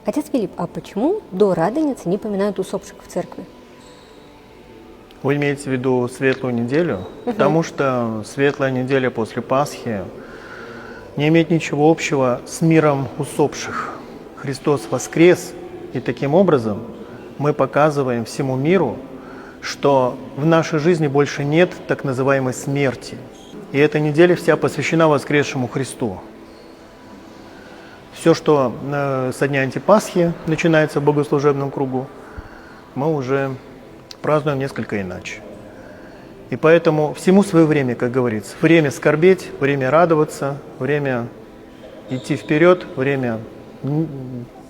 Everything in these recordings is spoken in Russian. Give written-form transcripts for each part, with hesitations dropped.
Отец Филипп, а почему до Радоницы не поминают усопших в церкви? Вы имеете в виду Светлую неделю? Потому что Светлая неделя после Пасхи не имеет ничего общего с миром усопших. Христос воскрес, и таким образом мы показываем всему миру, что в нашей жизни больше нет так называемой смерти. И эта неделя вся посвящена воскресшему Христу. Все, что со дня антипасхи начинается в богослужебном кругу, мы уже празднуем несколько иначе. И поэтому всему свое время, как говорится. Время скорбеть, время радоваться, время идти вперед, время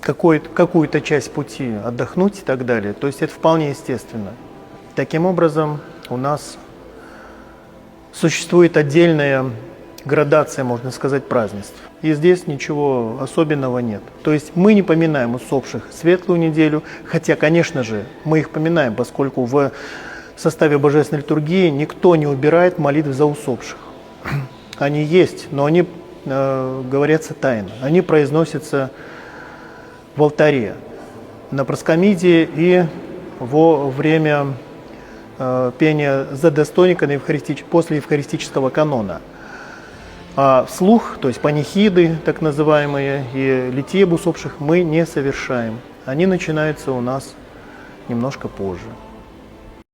какую-то часть пути отдохнуть и так далее. То есть это вполне естественно. Таким образом, у нас существует отдельная градация, можно сказать, празднеств. И здесь ничего особенного нет. То есть мы не поминаем усопших Светлую неделю, хотя, конечно же, мы их поминаем, поскольку в составе Божественной литургии никто не убирает молитв за усопших. Они есть, но они говорятся тайно. Они произносятся в алтаре, на проскомидии и во время пения за достойника после евхаристического канона. А вслух, то есть панихиды, так называемые, и литии об усопших мы не совершаем. Они начинаются у нас немножко позже.